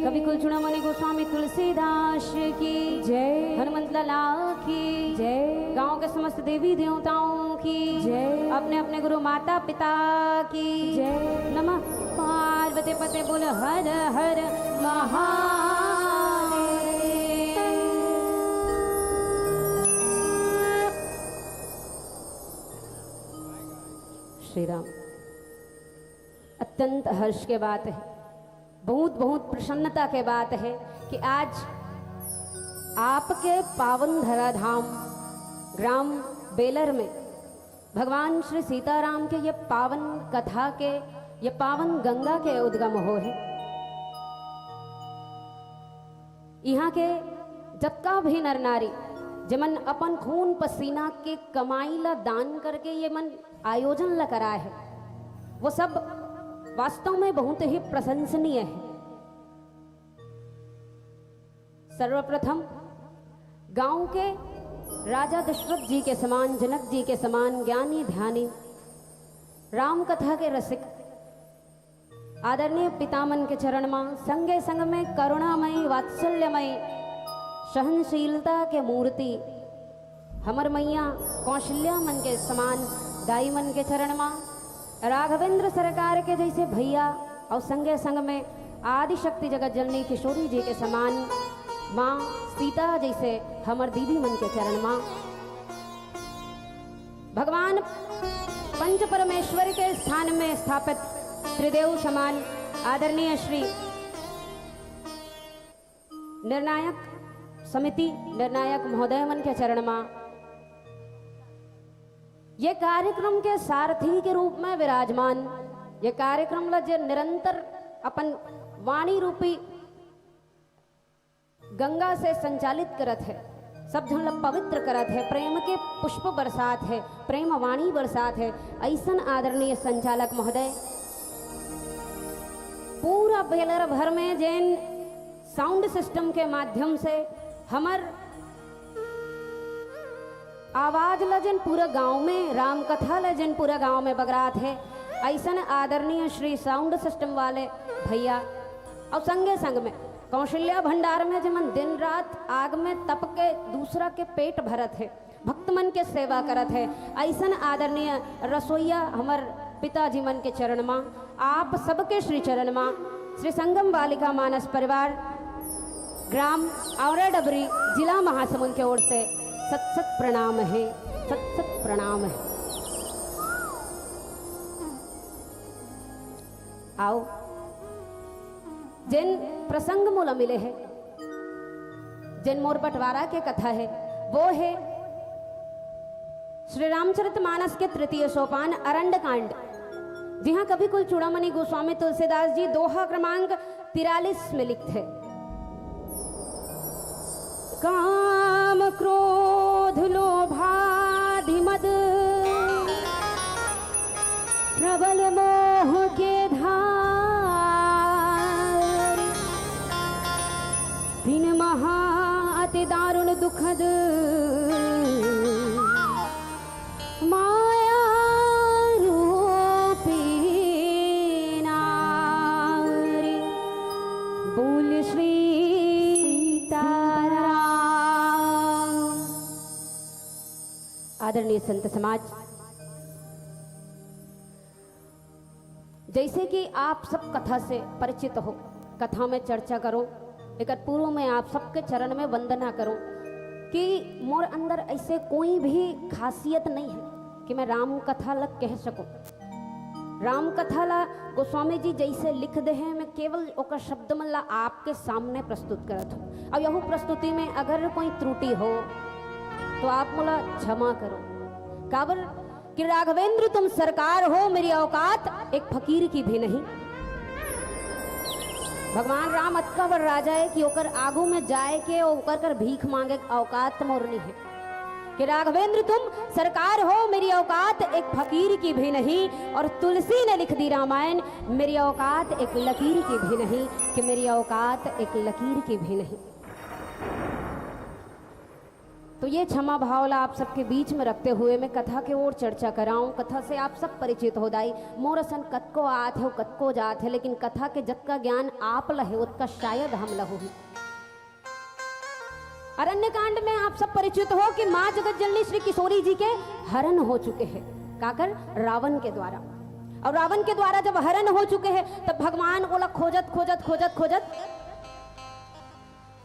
कवि कुलचूड़ामणि गोस्वामी तुलसीदास की जय। हनुमंत लाला की जय। गांव के समस्त देवी देवताओं की जय। अपने अपने गुरु माता पिता की जय। नमः पार्वती पते बोल हर हर महादेव। श्री राम। अत्यंत हर्ष के बात है, बहुत बहुत प्रसन्नता के बात है कि आज आपके पावन धराधाम ग्राम बेलर में भगवान श्री सीताराम के ये पावन कथा के ये पावन गंगा के उद्गम हो है। यहाँ के जत्का भी नर नारी जमन अपन खून पसीना के कमाई ला दान करके ये मन आयोजन ला करा है, वो सब वास्तव में बहुत ही प्रशंसनीय है। सर्वप्रथम गांव के राजा दशरथ जी के समान, जनक जी के समान ज्ञानी ध्यानी राम कथा के रसिक आदरणीय पितामन के चरण में संगे संग में करुणामयी वात्सल्यमयी सहनशीलता के मूर्ति हमर मैया कौशल्या मन के समान दाई मन के चरण में राघवेंद्र सरकार के जैसे भैया और संगे संग में आदि शक्ति जगत जननी किशोरी जी के समान माँ सीता जैसे हमर दीदी मन के चरण माँ भगवान पंच परमेश्वर के स्थान में स्थापित त्रिदेव समान आदरणीय श्री निर्णायक समिति निर्णायक महोदय मन के चरण माँ ये कार्यक्रम के सारथी के रूप में विराजमान, ये कार्यक्रम ला जो निरंतर अपन वाणी रूपी गंगा से संचालित करत है, सब जन ला पवित्र करत है, प्रेम के पुष्प बरसात है, प्रेम वाणी बरसात है। ऐसन आदरणीय संचालक महोदय पूरा बेलर भर में जैन साउंड सिस्टम के माध्यम से हमर आवाज लजन पूरा गांव में राम कथा लजन पूरा गांव में बगरात है। ऐसन आदरणीय श्री साउंड सिस्टम वाले भैया और संगे संग में कौशल्या भंडार में जमन दिन रात आग में तप के दूसरा के पेट भरत है, भक्त मन के सेवा करत है। ऐसन आदरणीय रसोईया हमर पिताजी मन के चरण माँ, आप सबके श्री चरण माँ, श्री संगम बालिका मानस परिवार ग्राम औरा डबरी जिला महासमुंद की ओर से सत सत प्रणाम है, सत सत प्रणाम है। आओ जिन प्रसंग मूल मिले है, जिन मोर बंटवारा के कथा है, वो है श्री रामचरितमानस के तृतीय सोपान अरण्य कांड। जी हाँ, कवि कुलचूड़ामणि गोस्वामी तुलसीदास जी दोहा क्रमांक 43 में लिखते हैं, काम क्रोध लोभादि मद प्रबल मोह के धार, तीन महा अति दारुण दुखद माया रूपी नारी। बोल श्री आदरणीय संत समाज, जैसे कि आप सब कथा से परिचित हो, कथा में चर्चा करो, एक पूर्व में आप सबके चरण में वंदना करो कि मोर अंदर ऐसे कोई भी खासियत नहीं है कि मैं राम कथा लग कह सकूं। राम कथा ला गोस्वामी जी जैसे लिख दे हैं, मैं केवल ओकर शब्द मन ला आपके सामने प्रस्तुत करत हूँ। और यह प्रस्तुति में अगर कोई त्रुटि हो तो आप मोला क्षमा करो। काबर कि राघवेंद्र तुम सरकार हो, मेरी औकात एक फकीर की भी नहीं। भगवान राम अतका बड़ राजा है कि ओकर आगू में जाए के ओकर कर भीख मांगे औकात मोर नहीं है। कि राघवेंद्र तुम सरकार हो, मेरी औकात एक फकीर की भी नहीं। और तुलसी ने लिख दी रामायण, मेरी औकात एक लकीर की भी नहीं, कि मेरी औकात एक लकीर की भी नहीं। तो ये क्षमा भावला आप सबके बीच में रखते हुए मैं कथा के ओर चर्चा कराऊं। कथा से आप सब परिचित हो दाई। मोरसन कतको आत है कतको जात है, लेकिन कथा के जत का ज्ञान आप लहे उतका शायद हम लहो ही। अरण्य कांड में आप सब परिचित हो कि माँ जगत जननी श्री किशोरी जी के हरण हो चुके हैं, काकर रावण के द्वारा। और रावण के द्वारा जब हरण हो चुके हैं तब भगवान ओला खोजत खोजत खोजत खोजत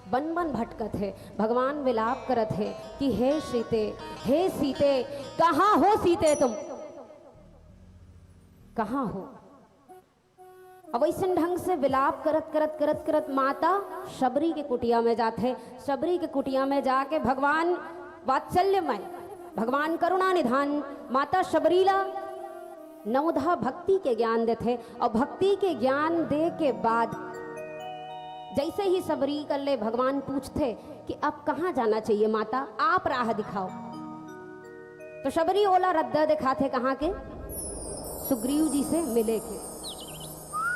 बन बन भटकत है। भगवान विलाप करत है कि हे सीते कहाँ हो सीते, तुम कहाँ हो। अब ऐसे ढंग से विलाप करत करत करत करत माता शबरी के कुटिया में जाते। शबरी के कुटिया में जाके भगवान वात्सल्यमय, भगवान करुणा निधान माता शबरीला नवधा भक्ति के ज्ञान देते। और भक्ति के ज्ञान दे के बाद जैसे ही सबरी कर ले भगवान पूछते कि अब कहाँ जाना चाहिए माता, आप राह दिखाओ। तो शबरी ओला रद्दा दिखाते कहाँ के, सुग्रीव जी से मिले के।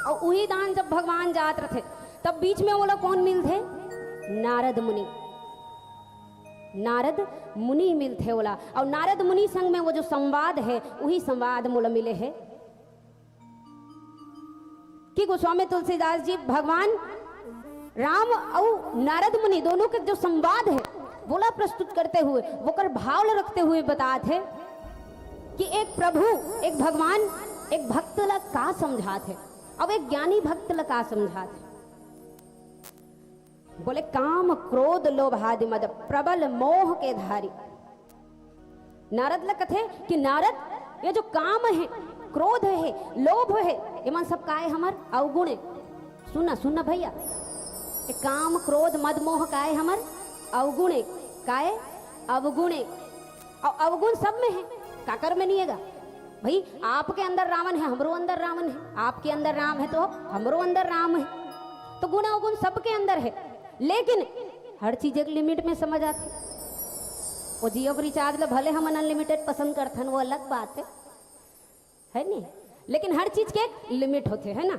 और वही दान जब भगवान जात रहे तब बीच में ओला कौन मिल थे, नारद मुनि। नारद मुनि मिल थे ओला। और नारद मुनि संग में वो जो संवाद है वही संवाद मोला मिले है कि गोस्वामी तुलसीदास जी भगवान राम और नारद मुनि दोनों के जो संवाद है बोला प्रस्तुत करते हुए वो कर भाव रखते हुए बताते कि एक प्रभु एक भगवान एक भक्त ला का समझात है। अब एक ज्ञानी भक्त ला का समझात है, बोले काम क्रोध लोभ आदि मद प्रबल मोह के धारी। नारद ला कथे कि नारद ये जो काम है, क्रोध है, लोभ है, ये मन सब का है हमार अवगुण है। सुनना सुनना भैया, काम क्रोध मद मोह का है हमार अवगुण है, का है अवगुण है। और अवगुण सब में है, काकर में नहीं हैगा भाई। आपके अंदर रावण है, हमरो अंदर रावण है, आपके अंदर राम है तो हमरो अंदर राम है। तो गुण अवगुण सबके अंदर है, लेकिन हर चीज एक लिमिट में समझ आती। वो जियो रिचार्ज ले भले हम अनलिमिटेड पसंद करते हैं, वो अलग बात है नहीं, लेकिन हर चीज के एक लिमिट होते है ना।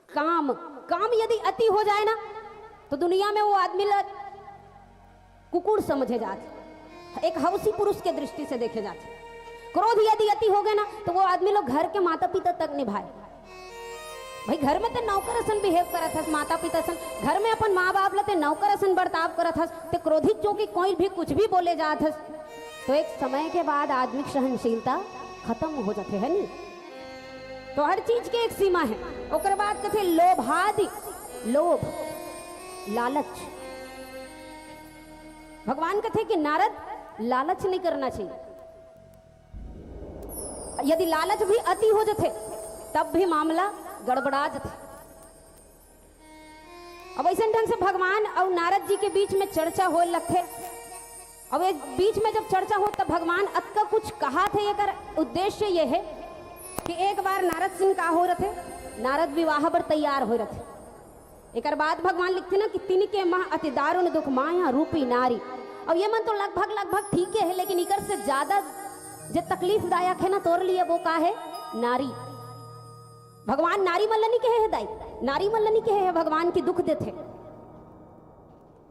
काम यदि अति हो जाए ना तो दुनिया में वो आदमी कुकुर समझे जाते, एक हवसी पुरुष के दृष्टि से देखे जाते। क्रोध यदि अति हो गए ना तो वो आदमी लोग घर के माता पिता तक निभाए। भाई घर में तो नौकरसन बिहेव करत हस, माता पिता सन घर में अपन माँ बाप लते नौकरसन बर्ताव करत हस, ते क्रोधित जो कि कोई भी कुछ भी बोले जात हस, तो एक समय के बाद आदमी की सहनशीलता खत्म हो जाते है नहीं। तो हर चीज के एक सीमा है। ओकर बाद कथे लोभादि, लोभ लालच। भगवान कथे कि नारद लालच नहीं करना चाहिए। यदि लालच भी अति हो जाते तब भी मामला गड़बड़ा जाते। अब ऐसे ढंग से भगवान और नारद जी के बीच में चर्चा हो लगते। अब एक बीच में जब चर्चा हो तब भगवान अतका कुछ कहा थे। एक उद्देश्य ये है कि एक बार नारद सिंह का हो रहे थे, नारद विवाह पर तैयार हो रहे थे। एक बाद भगवान लिखते ना कि तिनके माँ अति दारुण दुख माया रूपी नारी। और ये मन तो लगभग ठीक है, लेकिन इकर से ज्यादा जो तकलीफदायक है ना तोर लिए वो का है, नारी। भगवान नारी मल्लनी कहे है दाई, नारी मल्लनी कहे है भगवान की दुख देते।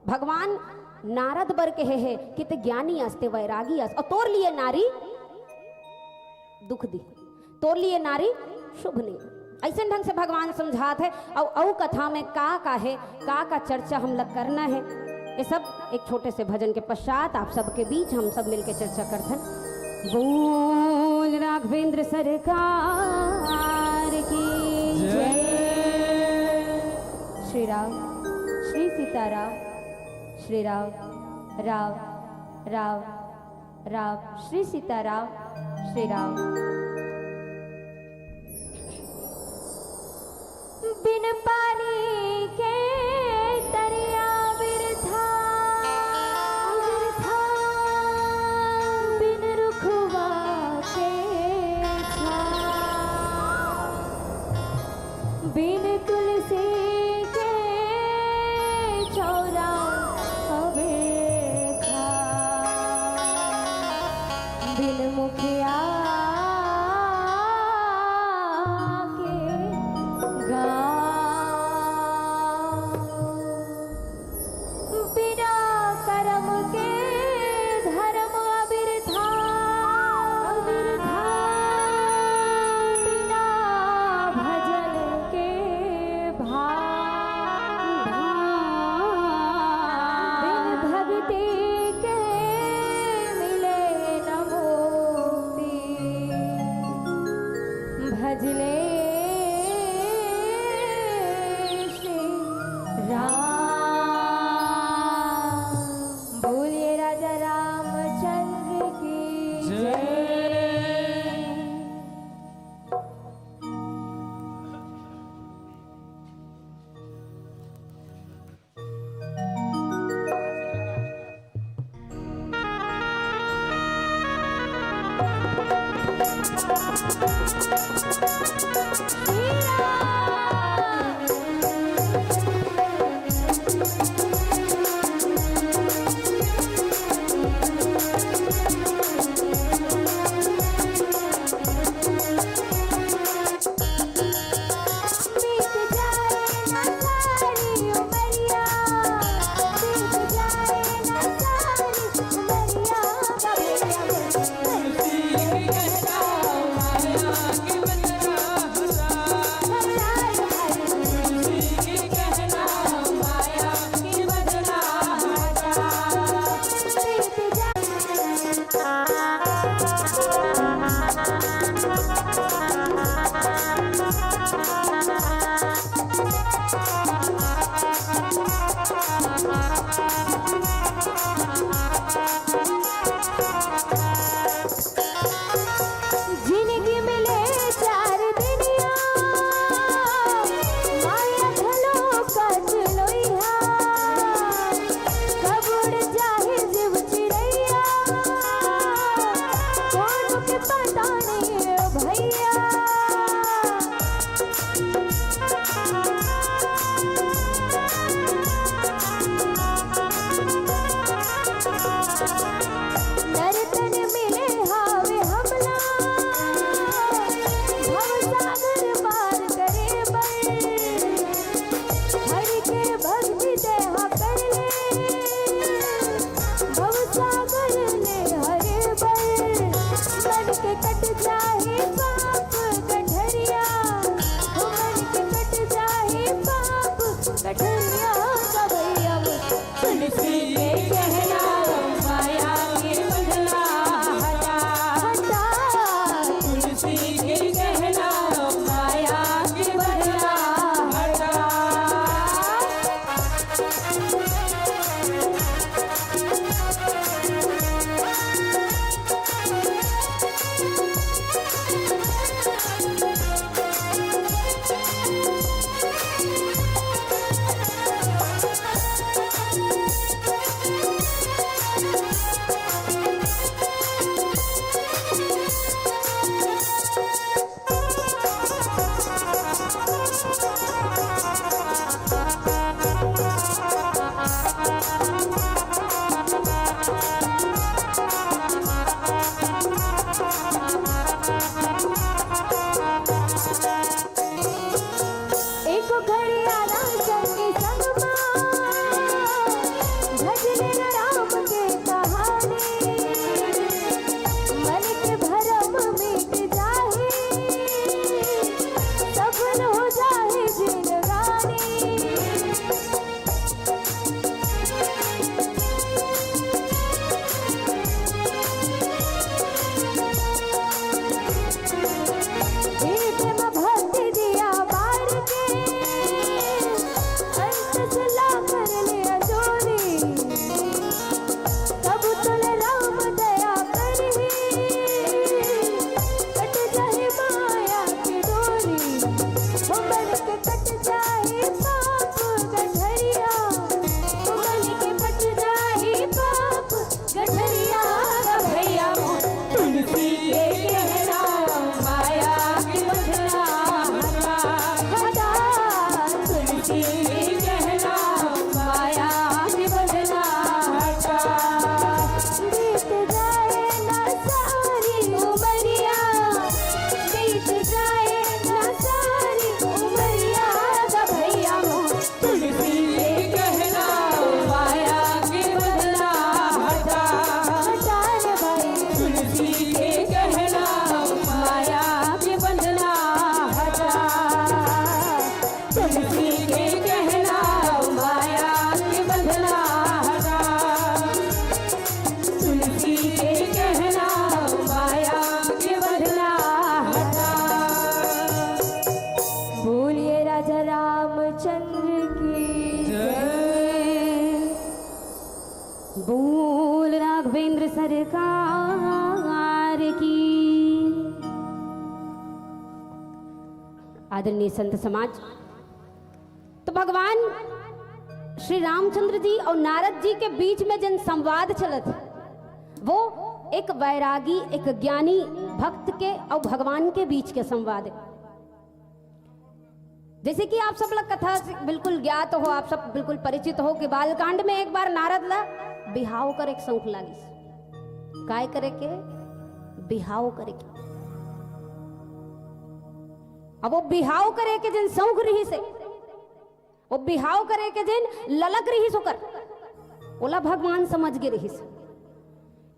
भगवान नारद बर कहे है कि ते ज्ञानी अस्ते वैरागी अस, और तोर लिए नारी दुख दी, तोर लिए नारी शुभ नहीं। ऐसे ढंग से भगवान समझाते है। और कथा में का है, का चर्चा हम लोग करना है, ये सब एक छोटे से भजन के पश्चात आप सबके बीच हम सब मिलकर चर्चा करते हैं। बोल राघवेंद्र सरकार की जय। श्री राम श्री सीताराम, श्री राम राम राम राम, श्री सीताराम, श्री राम। बिन पानी के दरिया बिरथा, बिन रुखवा के छाँव, बिन तुलसी के चौरा अबेखा, बिन मुखिया के गाँव। भजले श्री राम। बोलिए राजा रामचंद्र की जय। की जय। बोल राघवेंद्र सरकार की। आदरणीय संत समाज, तो भगवान श्री रामचंद्र जी और नारद जी के बीच में जिन संवाद चलत वो एक वैरागी, एक ज्ञानी भक्त के और भगवान के बीच के संवाद है। जैसे कि आप सब लोग कथा से बिल्कुल ज्ञात हो, आप सब बिल्कुल परिचित हो कि बालकांड में एक बार नारद ला बिहाव कर एक शौक लागी, काय करे के बिहाव करे के। अब वो बिहाव करे के जिन शौक रही से, वो बिहाव करे के जिन ललक रही सो कर ओला भगवान समझ गे रही से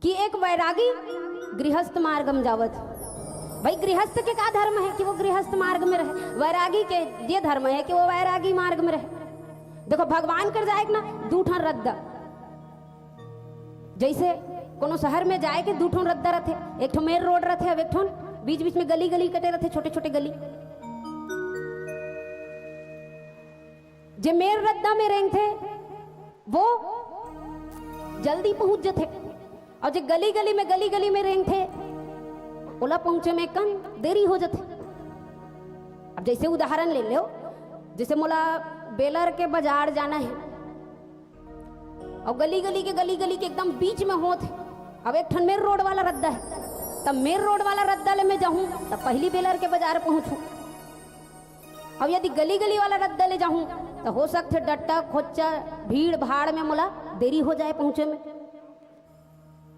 कि एक वैरागी गृहस्थ मार्ग में जावत। भाई गृहस्थ के का धर्म है कि वो गृहस्थ मार्ग में रहे, वैरागी के ये धर्म है कि वो वैरागी मार्ग में रहे। देखो भगवान कर जाए ना दूठा रद्दा, जैसे कोनो शहर में जाए के दूठों रद्दा रथे, एक ठो मेन रोड रथे, अब एक ठो बीच बीच में गली गली कटे रथे, छोटे छोटे गली। जे मेन रद्दा में रेंग थे वो जल्दी पहुंच जाते, और जो गली गली में रेंग थे ओला पहुंचे में कम देरी हो जाते। अब जैसे उदाहरण ले लो, जैसे मोला बेलर के बाजार जाना है और गली गली के एकदम बीच में होत है। अब एक ठन मेन रोड वाला रद्दा है, तब मेन रोड वाला रद्दा ले मैं जाऊं तब पहली बेलर के बाजार पहुंचूं। अब यदि गली वाला रद्दा ले जाऊं तो हो सकते डट्टा खोचा भीड़ भाड़ में मोला देरी हो जाए पहुंचे में,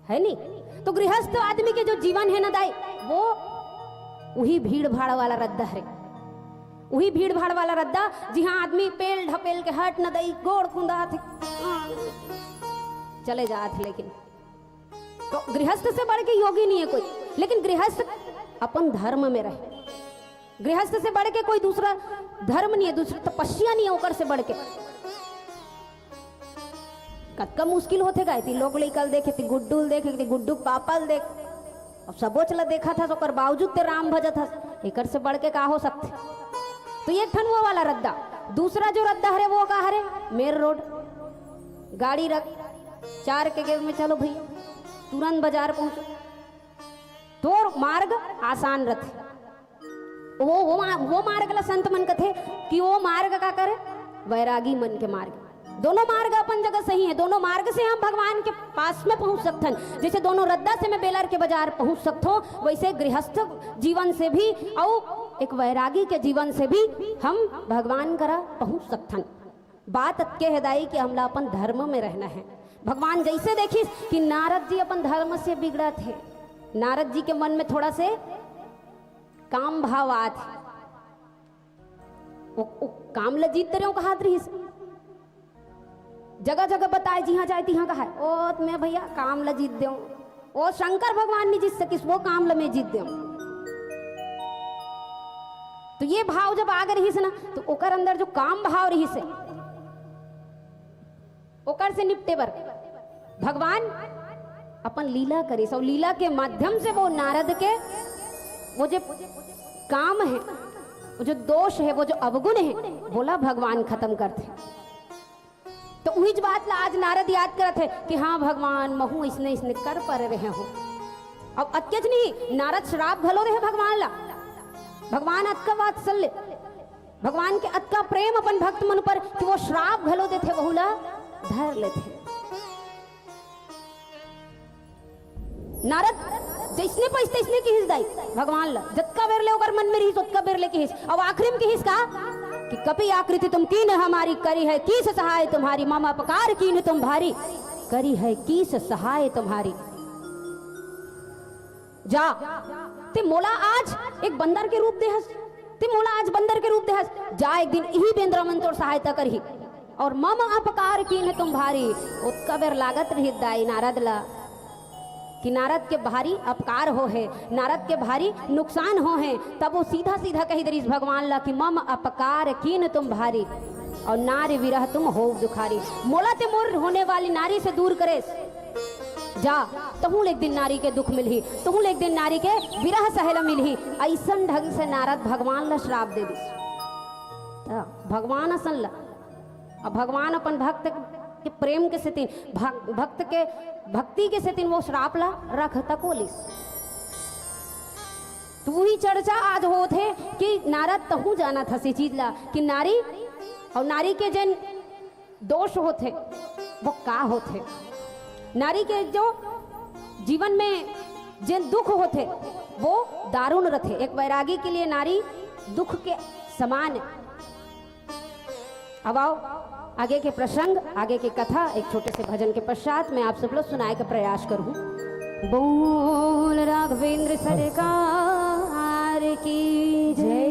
है नहीं। तो गृहस्थ आदमी के जो जीवन है ना दाई, वो वही भीड़ भाड़ वाला रद्दा है, वही भीड़ भाड़ वाला रद्दा जहां आदमी पेल ढपेल के हट न दई गोड़ कुंदा थे चले जाते। लेकिन तो गृहस्थ से बढ़ के योगी नहीं है कोई, लेकिन गृहस्थ अपन धर्म में रहे। गृहस्थ से बढ़ के कोई दूसरा धर्म नहीं है, दूसरी तपस्या नहीं है ओकर से बढ़ के। कम मुश्किल होते गए थी लोग कल देखे थे गुड्डू देखे थे, गुड्डू पापल देख, अब सबोचला देखा था तो कर बावजूद ते राम भजत था, एकर से बढ़ के का हो सकते। तो ये ठन वो वाला रद्दा। दूसरा जो रद्दा है वो का है मेन रोड, गाड़ी रख 4 के गेट में चलो भैया तुरंत बाजार पहुंचो। तो मार्ग आसान रहते, वो मार्ग ला संत मन कथे कि वो मार्ग का करे वैरागी मन के मार्ग। दोनों मार्ग अपन जगह सही है, दोनों मार्ग से हम भगवान के पास में पहुंच सकते हैं। जैसे दोनों रद्दा से मैं बेलर के बाजार पहुंच सकता हूं, वैसे गृहस्थ जीवन से भी और एक वैरागी के जीवन से भी हम भगवान करा पहुंच सकते हैं। बात अतके हदाई कि हमला अपन धर्म में रहना है। भगवान जैसे देखिस कि नारद जी अपन धर्म से बिगड़ा थे, नारद जी के मन में थोड़ा से काम भाव आत, वो काम ल जीत रहे हो कहा रही जगह जगह बताए जी हाँ जाए तिहा कहा ओ मैं भैया काम ल जीत दे, ओ शंकर भगवान नहीं जीत सकिस वो काम ल मैं जीत दे। तो ये भाव जब आ गए रही से ना तो ओकर अंदर जो काम भाव रही से ओकर से निपटे बर भगवान अपन लीला करी, सब लीला के माध्यम से वो नारद के वो जो काम है, वो जो दोष है, वो जो अवगुण है, बोला भगवान खत्म करते। तो वही बात ला आज नारद याद करत है कि हाँ भगवान महू इसने कर पर रहे हो। अब अत्यज नहीं, नारद श्राप घलो रहे भगवान ला, भगवान अतका वात्सल्य, भगवान के अतका प्रेम अपन भक्त मन पर कि वो श्राप घलो देते बहुला धर लेते। नारद जैसने पैसे तैसने की हिस दाई भगवान ला, जतका बेर ले ओकर मन में रही उतका बेर ले की हिस। अब आखिरी में की हिस का कि कपि आकृति तुम कीन हमारी करी है किस सहाय तुम्हारी, मामा अपकार कीन तुम भारी करी है किस सहाय तुम्हारी। जा ते मोला आज एक बंदर के रूप दे हस, ते मोला आज बंदर के रूप दे हस, जा एक दिन यही बेंद्र मन तोर सहायता करही और मामा अपकार कीन तुम भारी। उतका बेर लागत रही दाई नारद ला कि नारद के भारी अपकार हो है, नारद के भारी नुकसान हो है। तब वो सीधा सीधा कही दरीस भगवान ला कि मम अपकार कीन तुम भारी और नारी विरह तुम हो दुखारी। मोला ते मोर होने वाली नारी से दूर करे जा, तहूँ एक दिन नारी के दुख मिलही, तहूँ एक दिन नारी के विरह सहल मिलही। ऐसन ढंग से नारद भगवान ला श्राप दे दिस। भगवान असन ला अब भगवान अपन भक्त के प्रेम के सेतिन भक्त के भक्ति के सेतिन वो श्राप ला रख तकोलिस। तू ही चर्चा आज होते कि नारद तहू जाना था सी चीज ला कि नारी और नारी के जन दोष होते वो का होते, नारी के जो जीवन में जिन दुख होते वो दारुण रहते। एक वैरागी के लिए नारी दुख के समान है। अब आओ आगे के प्रसंग, आगे की कथा एक छोटे से भजन के पश्चात मैं आप सब लोग सुनाए का प्रयास करूं। बोल राघवेंद्र सरकार की जय।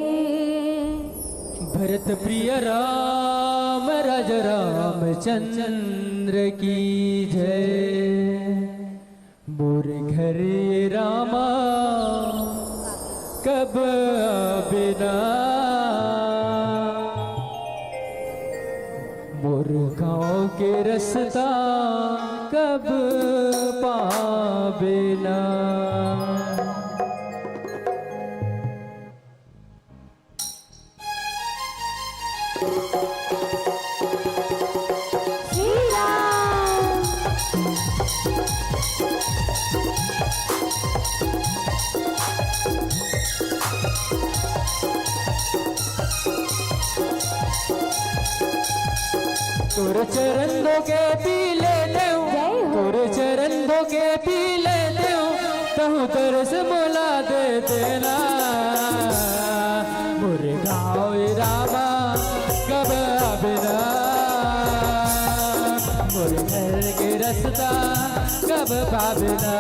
भरत प्रिय राम राज रामचंद्र की जय। मोर घर रामा कब बिना, मोर गाँव के रास्ता कब पाबेना। तोर चरण धोके पी ले देऊ, तोर चरण धोके पी ले देऊ, कहूँ तरस मोला दे देना। मोर गाँव रामा कब आबेना, मोर घर के रास्ता कब पाबेना।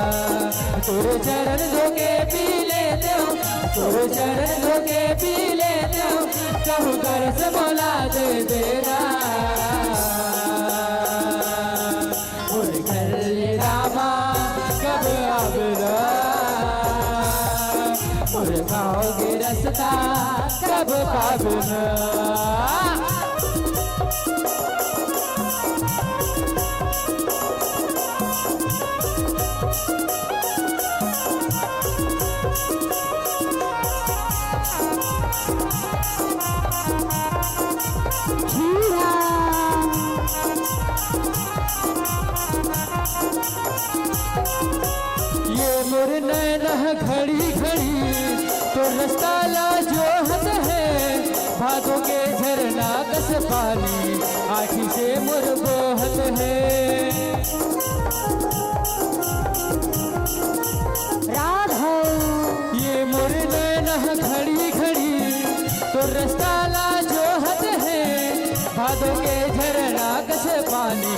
तोर चरण धोके पी ले देऊ, तोर चरण धोके पी ले देऊ, कहूँ तरस मोला दे देना। मोर गाँव के रास्ता कब पाबना। मोर नैना घड़ी घड़ी तो रास्ता ला जो हद है, भादों के झरना कस पानी आँखी से मोर बोहत है। राधा ये मोर नैना घड़ी घड़ी तो रास्ता ला जो हद है, भादों के झरना कस पानी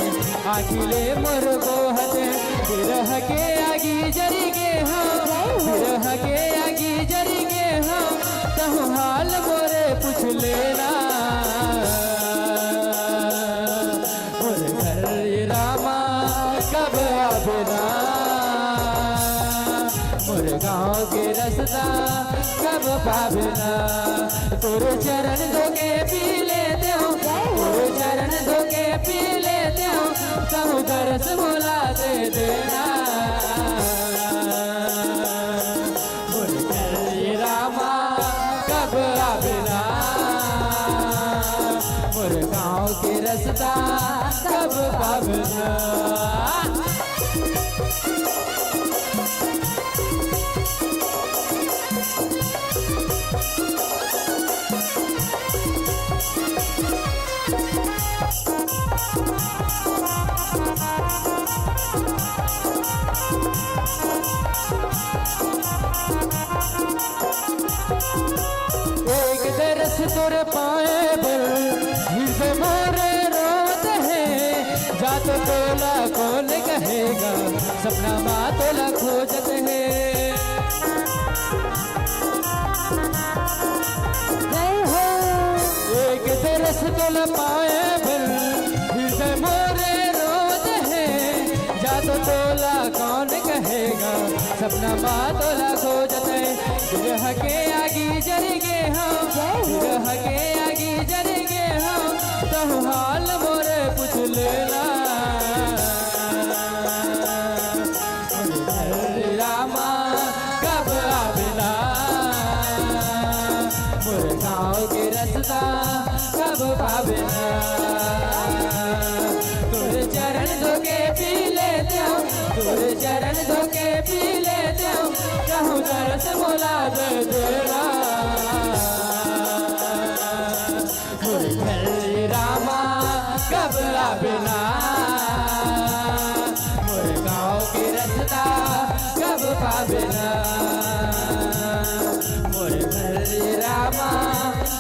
आँखी ले मोर बोहत है। बिरह के आगी जरी के हम, बिरह के आगी जरी के हम, कहूँ हाल मोरे पूछ लेना। मोर घर रामा कब आबेना, मोर गाँव के रास्ता कब पाबेना। तोर चरण धोके पी ले देऊ, तोर चरण धोके पी ले देऊ, कहूँ तरस मोला दे देना। मोर घर रामा कब आबेना, मोर गाँव के रास्ता कब पाबेना। एक दरस तोर पाए बल हृदय मोरे रोत है, जात तोला कौन कहेगा, सपना माँ तोला खोजत है। एक दरस तोला पाए बल हृदय मोरे रोत है, जात तोला कौन कहेगा, सपना माँ तोला खोजत है। बिरह के आगी जरी गे हम, बिरह के आगी जरी गे हम, कहूँ हाल मोरे पूछ लेना। रामा कब आबेना, मोर गाँव के रास्ता कब पाबेना। तोरे चरण धोके पी लेते हूँ कहूँ तरस मोला दे देना मोरे घर रामा कब आबेना मोरे गाँव के रास्ता कब पाबेना मोरे घर रामा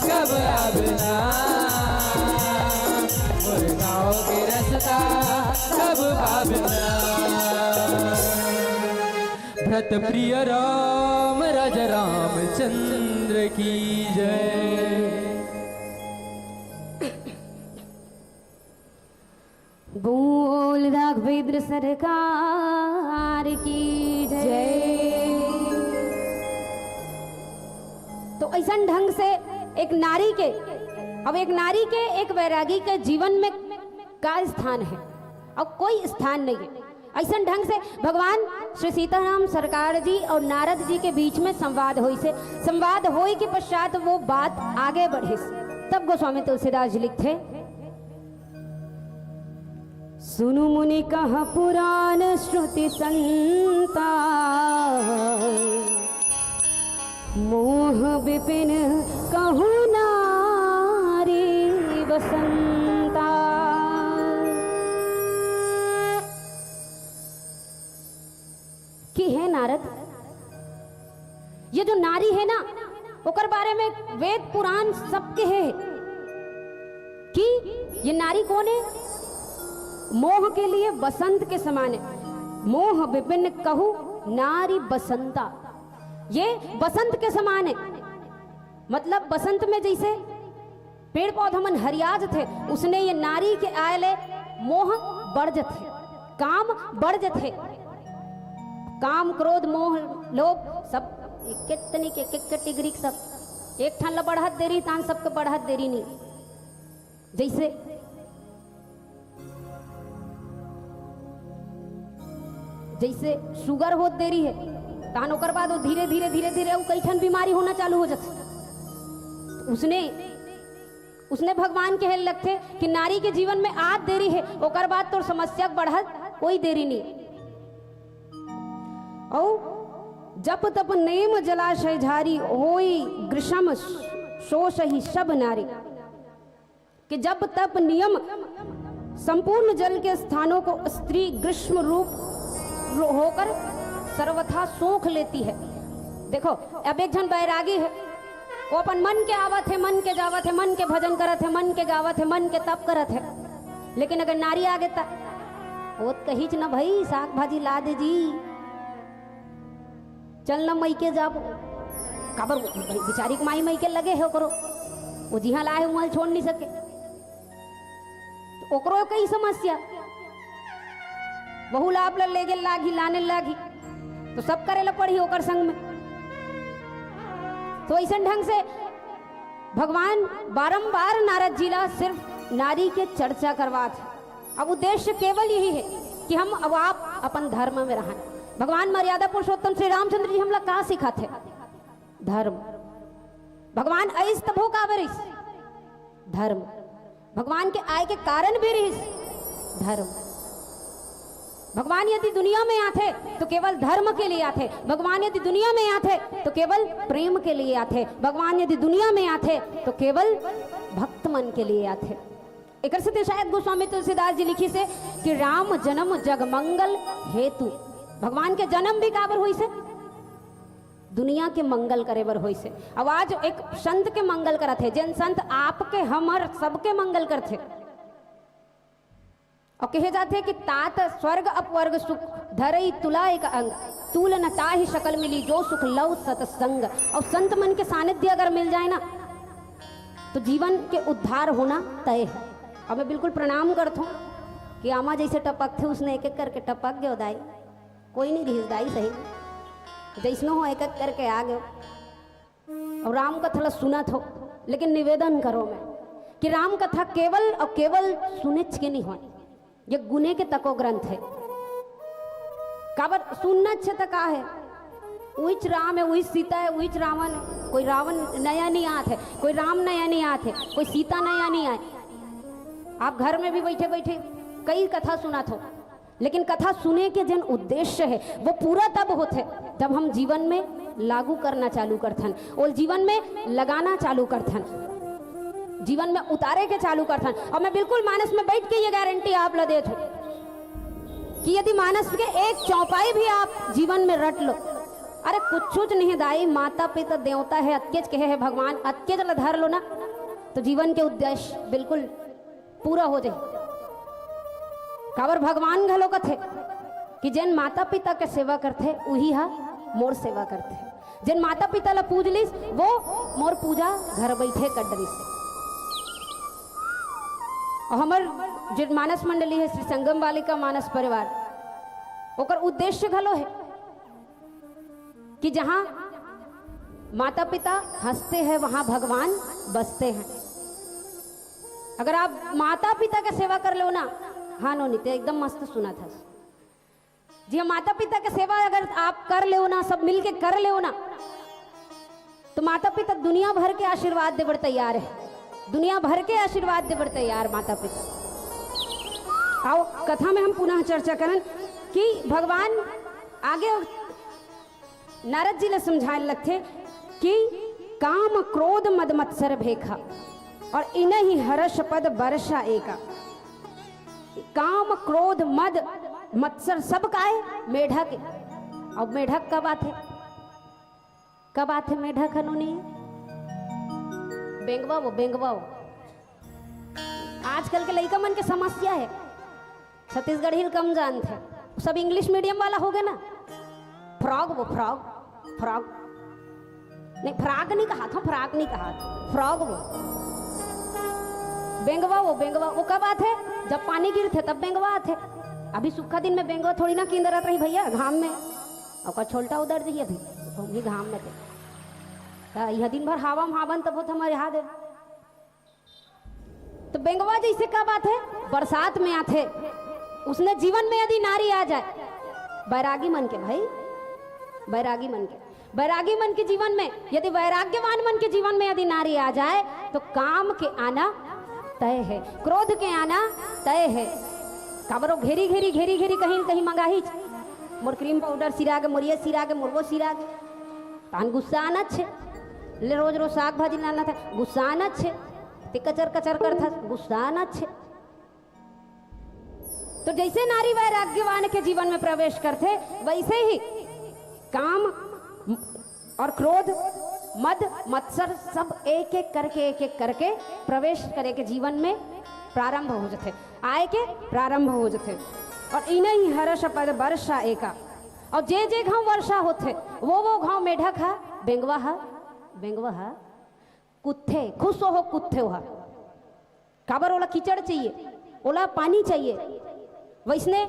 कब आबेना मोरे गाँव के रास्ता कब पाबेना भरत प्रिय राम राजा रामचंद्र की जय। बोल राघवेंद्र सरकार की जय। तो ऐसा ढंग से एक नारी के, अब एक नारी के, एक वैरागी के जीवन में का स्थान है और कोई स्थान नहीं है। ऐसा ढंग से भगवान श्री सीताराम सरकार जी और नारद जी के बीच में संवाद होई से, संवाद होई के पश्चात वो बात आगे बढ़े से। तब गोस्वामी तुलसीदास जी लिखते, सुनु मुनि कह पुराण श्रुति संता मोह विपिन कहु नारी बसंता। कि है नारद, ये जो नारी है ना ओकर बारे में वेद पुराण सबके है कि ये नारी कौन है? मोह के लिए बसंत के समान है। मोह विपिन कहू नारी बसंता, ये बसंत के समान है। मतलब बसंत में जैसे पेड़ पौधा मन हरियाज थे, उसने ये नारी के आयले मोह बढ़ थे, काम बढ़ थे। काम क्रोध मोह लोभ सब कितनी के कैटेगरी सब एक ठान ला बढ़त देरी तान सबके बढ़त देरी नहीं। जैसे शुगर होत देरी है तान ओकर बाद वो धीरे धीरे धीरे धीरे वो कई ठन बीमारी होना चालू हो जाते। उसने भगवान के हेल लगते कि नारी के जीवन में आज देरी है ओकर बाद तो समस्या बढ़त कोई देरी नहीं। और जप तप नेम जलाशय झारी होई ग्रीष्म शोष ही सब नारी, कि जप तप नियम संपूर्ण जल के स्थानों को स्त्री ग्रीष्म रूप होकर सर्वथा सोख लेती है। देखो अब एक जन बैरागी है, वो अपन मन के आवत है, मन के जावत है, मन के भजन करत है, मन के गावत है, मन के तप करत है। लेकिन अगर नारी आगे तक वो कहीच ना भाई साग भाजी ला दे जी, चल ना मई के जाबो काबर बेचारी को माई के लगे है करो वो जिहा लाए वहां छोड़ नहीं सके तो ओकरो कई समस्या बहु लाभ ले गेल लागी लाने लागी तो सब करे ला पड़ी ओकर संग में। तो ऐसा ढंग से भगवान बारंबार नारद जी ला सिर्फ नारी के चर्चा करवाते। अब उद्देश्य केवल यही है कि हम अब आप अपन धर्म में रहें। भगवान मर्यादा पुरुषोत्तम श्री रामचंद्र जी हमला कहा सिखाते? धर्म। भगवान ऐस तभो का बरिस धर्म। भगवान के आय के कारण भी रही धर्म। भगवान यदि दुनिया में आते तो केवल धर्म के लिए आते। भगवान यदि दुनिया में आते तो केवल प्रेम के लिए आते। भगवान यदि दुनिया में आते तो केवल भक्त मन के लिए आते। एक से शायद गोस्वामी तुलसीदास जी लिखी से कि राम जन्म जगमंगल हेतु। भगवान के जन्म भी काबर हुई से दुनिया के मंगल करे बर हुई से। अब आज एक संत के मंगल करत है, जिन संत आपके हमर सबके मंगल करते और कहे जाते कि तात स्वर्ग अपवर्ग सुख धरई तुला एक अंग तूल न ताहि शकल मिली जो सुख लव सतसंग। और संत मन के सानिध्य अगर मिल जाए ना तो जीवन के उद्धार होना तय है। और मैं बिल्कुल प्रणाम करता हूँ कि आमा जैसे टपक थे उसने एक एक करके टपक गए दाई, कोई नहीं रही दाई सही जैसनो हो एक एक करके आ गए। और राम कथा सुनत हो, लेकिन निवेदन करो मैं कि राम कथा केवल और केवल सुनिच के नहीं हो, ये गुने के तको ग्रंथ है। काबर सुनना छे तो का है, उच राम है, उच सीता है, उच रावण है। कोई रावण नया नहीं आत है, कोई राम नया नहीं आत है, कोई सीता नया नहीं आए। आप घर में भी बैठे बैठे कई कथा सुना थो, लेकिन कथा सुने के जन उद्देश्य है वो पूरा तब होते जब हम जीवन में लागू करना चालू करथन और जीवन में लगाना चालू करथन, जीवन में उतारे के चालू करथन। और मैं बिल्कुल मानस में बैठ के ये गारंटी आप ला देत हूं कि यदि मानस के एक चौपाई भी आप जीवन में रट लो, अरे कुछ नहीं दाई, माता पिता देवता है, अतकेज कहे है भगवान, अतकेज ला धर लो ना, तो जीवन के उद्देश्य बिल्कुल पूरा हो जाए। काबर भगवान घलो कथे कि जिन माता पिता के सेवा करते वही हा मोर सेवा करते, जिन माता पिता ला पूज लिस वो मोर पूजा घर बैठे कर डरिस। और हमर जो मानस मंडली है श्री संगम बालिका मानस परिवार, ओकर उद्देश्य घलो है कि जहां माता पिता हंसते हैं वहां भगवान बसते हैं। अगर आप माता पिता के सेवा कर लो ना, हाँ नो नित्य एकदम मस्त सुना था जी, हम माता पिता की सेवा अगर आप कर ले ना, सब मिलके कर ले ना, तो माता पिता दुनिया भर के आशीर्वाद दे बड़ तैयार है, दुनिया भर के आशीर्वाद दे बड़ तैयार माता पिता। आओ कथा में हम पुनः चर्चा करें कि भगवान आगे नारद जी ने समझाए लगते कि काम क्रोध मद मत्सर भेखा और इन्हीं हर्ष पद वर्षा एका। काम क्रोध मद मत्सर सब का है मेढक। अब मेढक कब आते, कब आते मेढक हनुनी बेंगवा वो बेंगवा वो। आजकल के लड़का मन के समस्या है, छत्तीसगढ़ी कम जानते, सब इंग्लिश मीडियम वाला हो गया ना। फ्रॉग वो फ्रॉग फ्रॉग नहीं, फ्राक नहीं कहा था, फ्राक नहीं कहा था, फ्रॉग वो बेंगवा वो बेंगवा वो कब आते, जब पानी गिरते तब बेंगवा आते। अभी सूखा दिन में बेंगवा थोड़ी ना कींद रहता रही भैया घाम में, और छोटा उधर दी अभी ये घाम में थे, यह दिन भर हवा हावन तब होता हमारे हाथ। तो बेंगवा जैसे कब आते, बरसात में आते। उसने जीवन में यदि नारी आ जाए, बैरागी मन के भाई, बैरागी मन के, बैरागी मन के जीवन में यदि वैराग्यवान मन के जीवन में यदि नारी आ जाए तो काम के आना तय है, क्रोध के आना तय है। काबरो घेरी घेरी घेरी घेरी कहीं कहीं मंगाही मोर क्रीम पाउडर सिरा के, मोरिया सिरा के, मोरबो सिरा के, तान गुस्सा आना छे, ले रोज रोज साग भाजी लाना था, गुस्सा आना छे, ते कचर कचर कर था, गुस्सा आना छे। तो जैसे नारी वैराग्यवान के जीवन में प्रवेश करते, वैसे ही काम और क्रोध मद मत्सर सब एक एक करके प्रवेश करे के जीवन में प्रारंभ हो जाते, आए के प्रारंभ हो जाते। और इन्हें ही हर्ष पद वर्षा एका। और जे घाव वर्षा होते वो घाव मेढक है, बेंगवा है, बेंगवा है, कुत्थे खुश हो कुत्थे हो, काबर ओला कीचड़ चाहिए, ओला पानी चाहिए। वैसने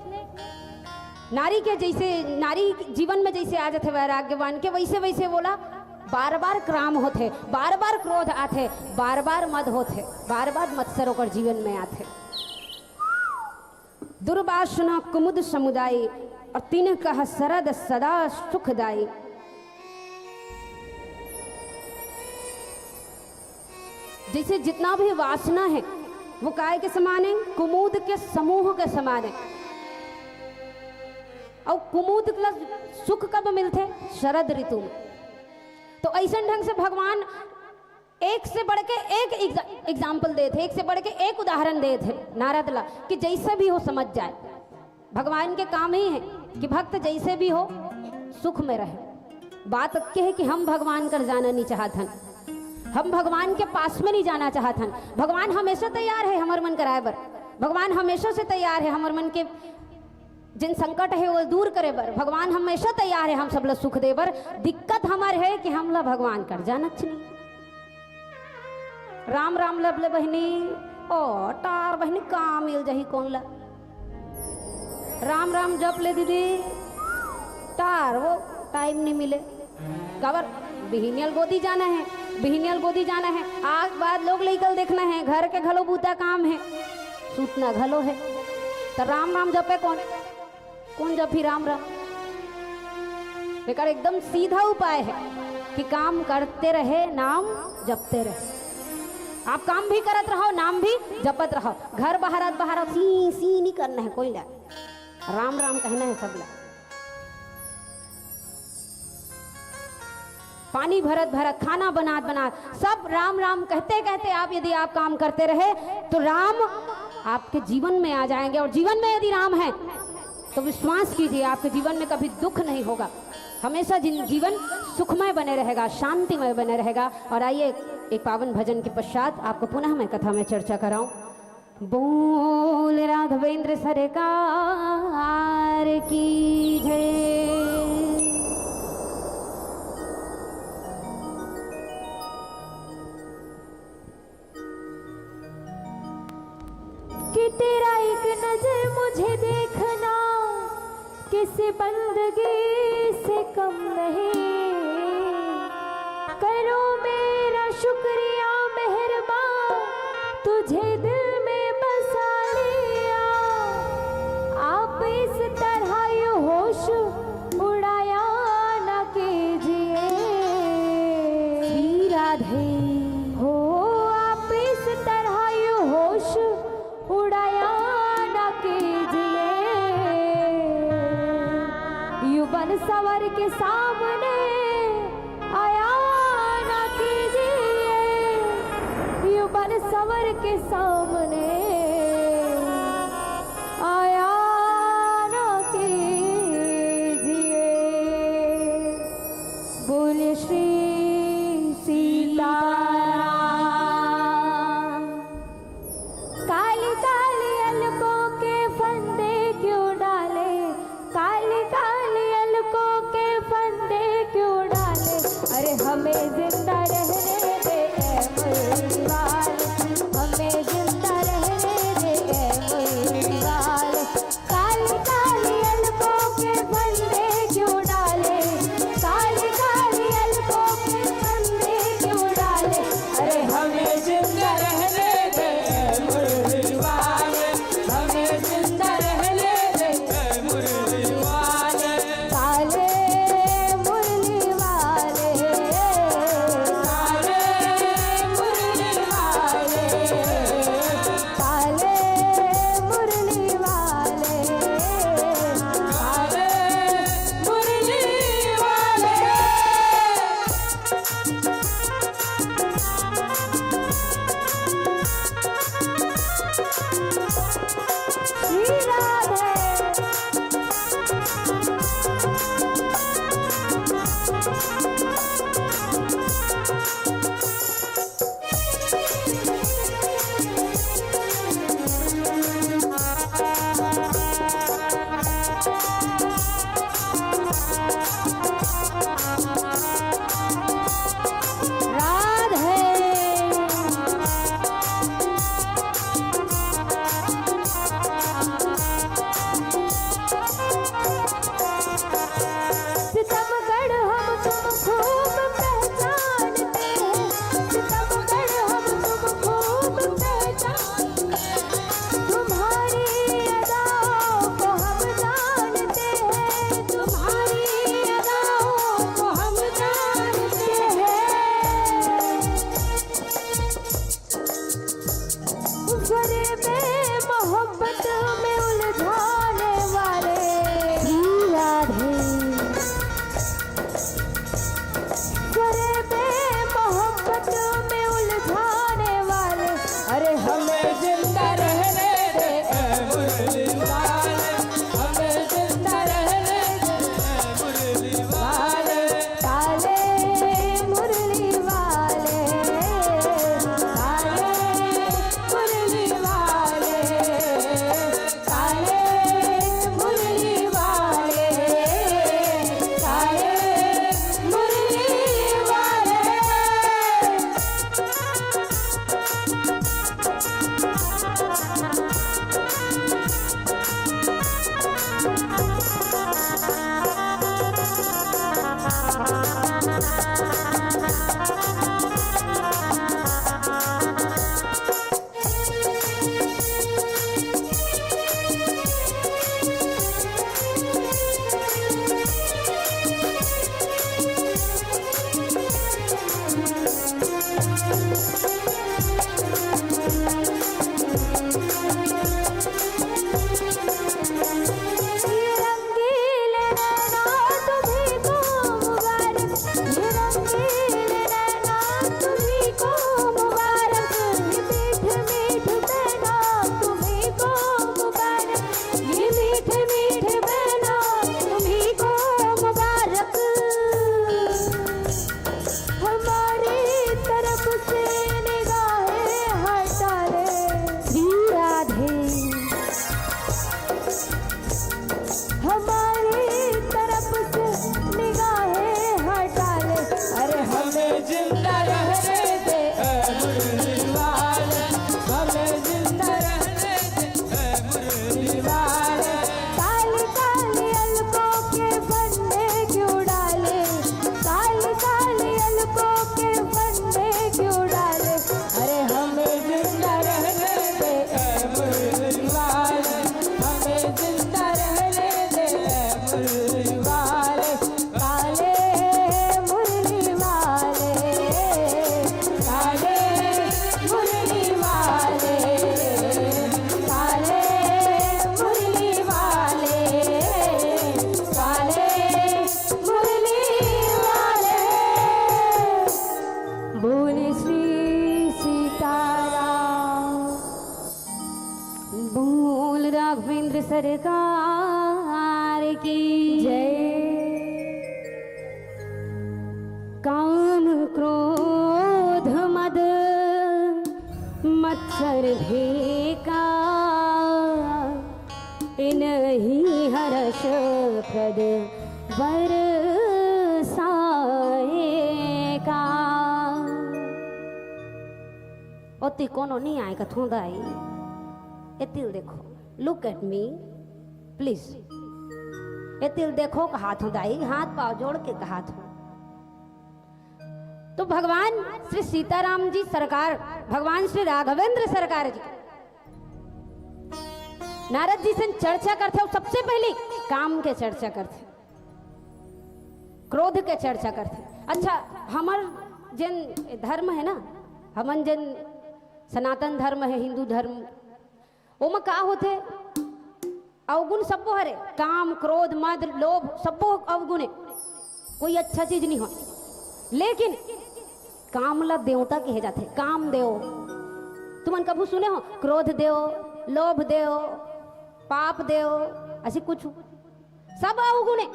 नारी के जैसे नारी जीवन में जैसे आ जाते वैराग्यवान के, वैसे वैसे बोला बार बार क्राम होते, बार बार क्रोध आते, बार बार मद होते, बार बार मत्सर होकर जीवन में आते। दुर्वासना कुमुद समुदाय और तीन कह सरद सदा सुखदाई। जैसे जितना भी वासना है वो काय के समान है, कुमुद के समूह के समान है। और कुमुद का सुख कब मिलते, शरद ऋतु में। तो ऐसे ढंग से भगवान एक से बढ़ के एक एग्जाम्पल दे थे, एक से बढ़ के एक उदाहरण दे थे नारद ला, कि जैसे भी हो समझ जाए। भगवान के काम ही है कि भक्त जैसे भी हो सुख में रहे। बात अक्के है कि हम भगवान कर जाना नहीं चाहतन, हम भगवान के पास में नहीं जाना चाहतन। भगवान हमेशा तैयार है हमर मन कराए बर, भगवान हमेशा से तैयार है हमर मन के जिन संकट है वो दूर करे बर। भगवान हमेशा तैयार है हम सब ला सुख दे बर। दिक्कत हमारे है कि हम ला भगवान कर जानत नहीं। राम राम लबले बहनी ओ टार बहनी काम मिल जाही कौन ला, राम राम जप ले दीदी टार वो टाइम नहीं मिले। कबर बिहिनियल गोदी जाना है, बिहिनियल गोदी जाना है, आग बाद लोग लेकर देखना है, घर के घलो बूता काम है, सूतना घलो है। तो राम राम जपे कौन, कौन जपी राम राम। लेकर एकदम सीधा उपाय है कि काम करते रहे, नाम जपते रहे। आप काम भी करत रहो, नाम भी जपत रहो। घर बहारत बहारत सी सी नहीं करना है कोई ला। राम राम कहना है सब लोग। पानी भरत भरत, खाना बनात बनात, सब राम राम कहते कहते आप यदि आप काम करते रहे तो राम आपके जीवन में आ जाएंगे। और जीवन में यदि राम है तो विश्वास कीजिए आपके जीवन में कभी दुख नहीं होगा, हमेशा जीवन सुखमय बने रहेगा, शांतिमय बने रहेगा। और आइए एक पावन भजन के पश्चात आपको पुनः मैं कथा में चर्चा कराऊं। बोल राघवेंद्र सरकार की जय। कि तेरा एक नजर मुझे देखना किसी बंदगी से कम नहीं। करो मेरा शुक्रिया मेहरबान, तुझे दिल में बसा लिया। आप इस तरह यूं होश उड़ाया ना कीजिए श्री राधे हो। आप इस तरह यूं होश उड़ाया ना कीजिए। युवन सवर के सामने आया ना कीजिए। युवन सवर के सामने आया ना कीजिए। बोले श्री सीताराम। काली काली अलकों के फंदे क्यों डाले, काली काली अलकों के फंदे क्यों डाले। अरे हमें जिंदा रहने दे ऐ मुरलीवाल, हमें जिंदा रहने दे ऐ मुरलीवाल। काली काली अलकों के फंदे क्यों डाले, काली काली अलकों के फंदे क्यों डाले। अरे हमें जिंदा रहने दे मुरलीवाल, हमें जिंदा रहने दे मुरलीवाल। काले मुरली वाले, काले मुरली वाले, काले मुरली वाले, काले मुरली वाले। श्री राधे। राधे राघवेंद्र सरकार की जय। काम क्रोध मद मत्सर भेका इनही हर्ष प्रद बरसाएगा। ओती कोनो नहीं आएगा थोंदाई। एतिल देखो, लुक एट मी प्लीज। एतिल देखो का हाथ होदाई, हाथ पाव जोड़ के का हाथ हो। तो भगवान श्री सीताराम जी सरकार, भगवान श्री राघवेंद्र सरकार जी नारद जी से चर्चा करते हो। सबसे पहले काम के चर्चा करते, क्रोध के चर्चा करते। अच्छा, हमार जन धर्म है ना, हमन जन सनातन धर्म है, हिंदू धर्म, ओमा का होते अवगुण सबो हरे, काम क्रोध मद लोभ सबो अवगुण है, कोई अच्छा चीज नहीं हो। लेकिन कामला देवता कहे जाते, काम देव। तुमन कभू सुने हो क्रोध देव, लोभ देव, पाप देव, ऐसे कुछ सब अवगुण है।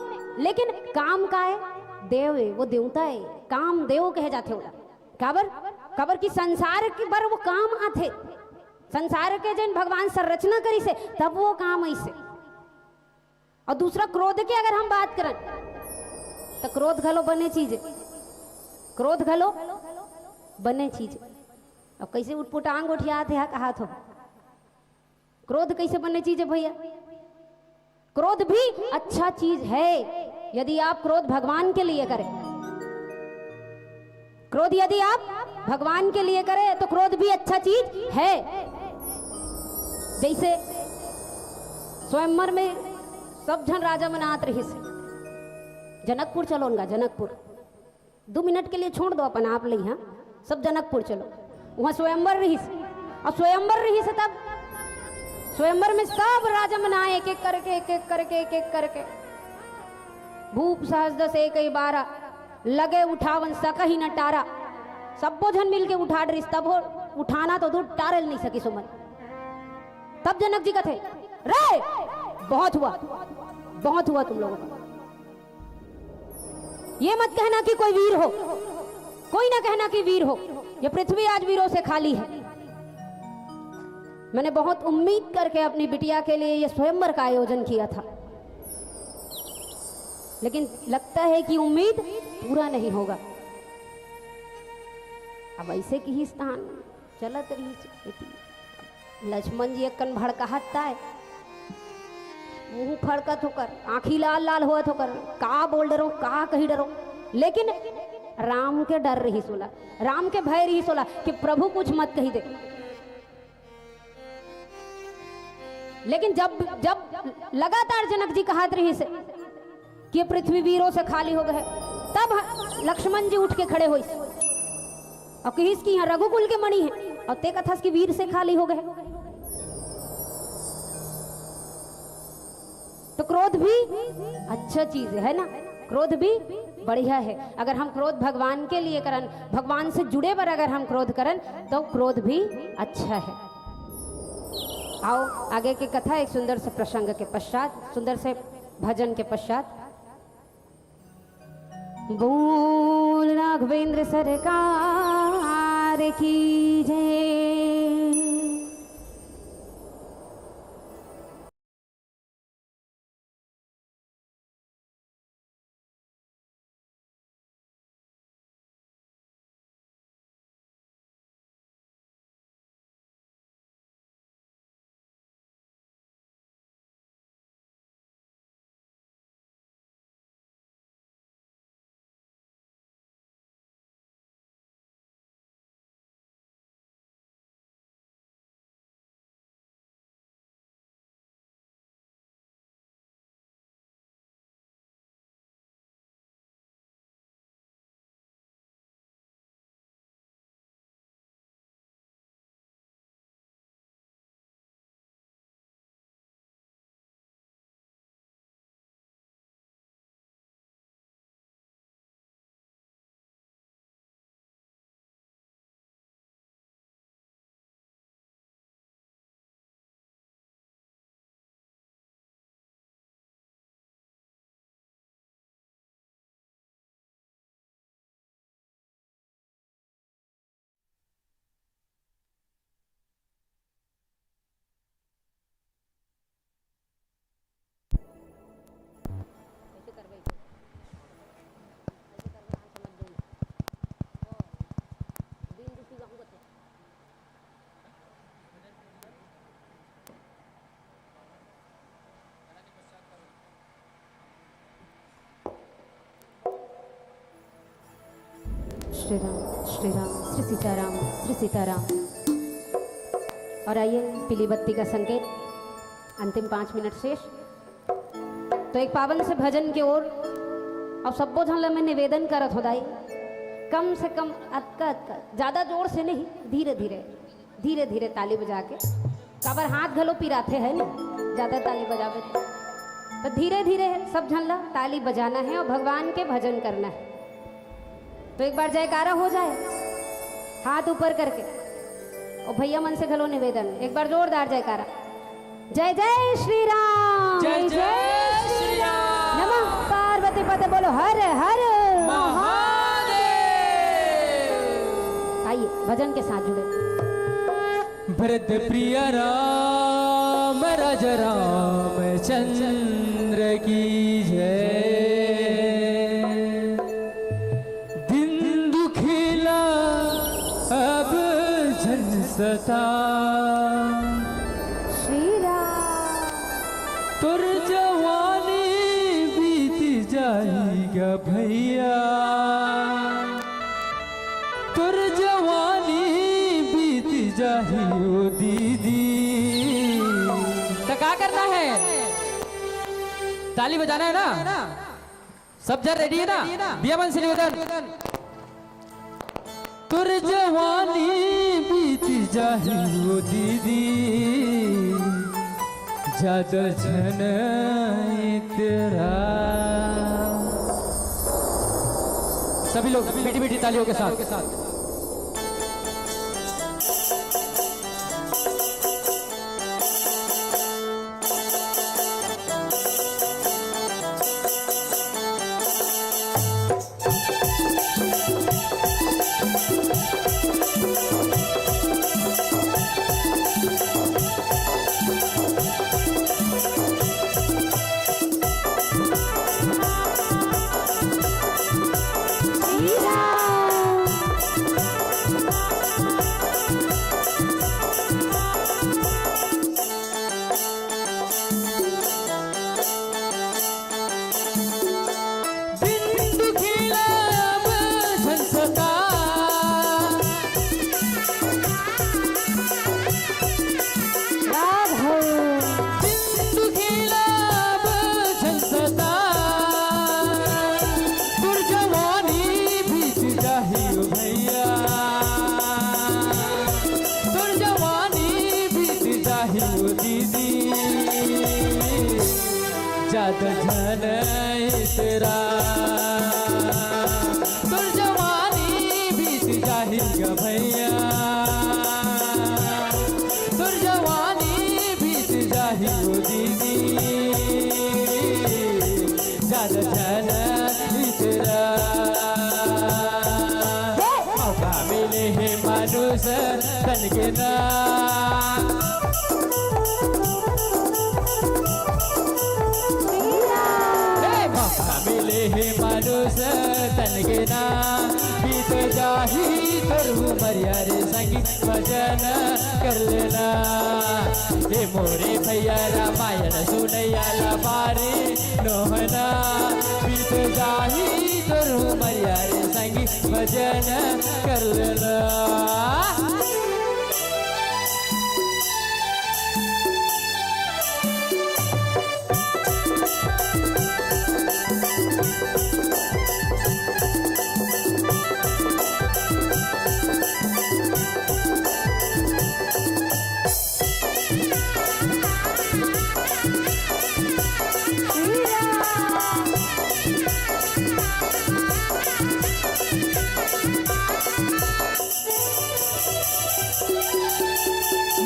लेकिन काम का है, देव है, वो देवता है, काम देव कहे जाते हो। काबर काबर की संसार के बर वो काम आते, संसार के जन भगवान संरचना करी से तब वो काम ऐसे। और दूसरा क्रोध की अगर हम बात करें तो क्रोध घलो बने चीज है, क्रोध घलो बने चीज। और कैसे उठपुट आंग उठियाते है कहा तो क्रोध कैसे बने चीज है भैया? क्रोध भी अच्छा चीज है यदि आप क्रोध भगवान के लिए करें। क्रोध यदि आप भगवान के लिए करें तो क्रोध भी अच्छा चीज है। जैसे स्वयंवर में सब जन राजा मनात रही से, जनकपुर चलो उनका, जनकपुर 2 मिनट के लिए छोड़ दो अपन आप ले, हाँ सब जनकपुर चलो, वहां स्वयंवर रही से। और स्वयंवर रही से तब स्वयंवर में सब राजा मनाए, एक एक करके एक एक करके एक एक करके। भूप सहस 10 एक 12 लगे उठावन सक ही न टारा। सबो जन मिल के उठा डरिस, तब हो उठाना तो दूर टारल नहीं सकी सुमन। तब जनक जी कथे रे बहुत हुआ तुम लोगों का। ये मत कहना कि कोई वीर हो, कोई ना कहना कि वीर हो, ये पृथ्वी आज वीरों से खाली है। मैंने बहुत उम्मीद करके अपनी बिटिया के लिए ये स्वयंवर का आयोजन किया था, लेकिन लगता है कि उम्मीद पूरा नहीं होगा। अब ऐसे की ही स्थान चलत रही, लक्ष्मण जी एक कन भड़काहता है, मुंह फड़कत होकर, आंखी लाल लाल होत होकर, का बोल डरो का कही डरो। लेकिन राम के डर रही सोला, राम के भय रही सोला कि प्रभु कुछ मत कही दे। लेकिन जब जब लगातार जनक जी कहत रही से कि पृथ्वी वीरों से खाली हो गए, तब लक्ष्मण जी उठ के खड़े हुई और कहिस कि यहाँ रघुकुल के मणि है और ते कथस की वीर से खाली हो गए। तो क्रोध भी अच्छा चीज है ना, क्रोध भी बढ़िया है। अगर हम क्रोध भगवान के लिए करन, भगवान से जुड़े पर अगर हम क्रोध करन तो क्रोध भी अच्छा है। आओ आगे की कथा एक सुंदर से प्रसंग के पश्चात, सुंदर से भजन के पश्चात। बोल राघवेंद्र सरकार की जय। श्री राम श्री राम श्री सीताराम श्री सीताराम। और आइए पीली बत्ती का संकेत, अंतिम 5 मिनट शेष। तो एक पावन से भजन की ओर और सबको झल में निवेदन करत हो दाई, कम से कम अतका ज़्यादा जोर से नहीं, धीरे धीरे धीरे धीरे ताली बजा के, काबर हाथ घलो पिराते है ना, ज़्यादा ताली बजावे तो धीरे धीरे सब झल्ला ताली बजाना है और भगवान के भजन करना है। तो एक बार जयकारा हो जाए, हाथ ऊपर करके, और भैया मन से घलो निवेदन, एक बार जोरदार जयकारा। जय जय श्री राम, जय जय श्री राम, नमः पार्वती पते, बोलो हर हर महादेव। आइए भजन के साथ जुड़े। भरत प्रिय राम राजा रामचंद्र की जय। दिन दुखिला अब जन सता, श्री राम तुर जवानी बीत जाएगा भैया, तुर जवानी बीत जाहियो दीदी। तो क्या करना है, ताली बजाना है ना, सब जन रेडी है ना, बिया मन से निवेदन। तुर जवानी बीत जाहियो दीदी, ज्यादा जन तेरा। सभी लोग मीठी मीठी तालियों के साथ। ज्यादा जन तेरा, तुर जवानी बीत जाहिगा भैया, तुर जवानी बीत जाहियो दीदी। ज्यादा जन तेरा, मौका मिले है मानुष तन के ना, मिले हे मानुष तन के ना, बीत जाही तोरू मरिया रे संगी भजन कर लेना। हे मोरे भैया रामायण सुनैया लबारे नोहना, बीत जाही तोरू मरिया रे संगी भजन कर लेना।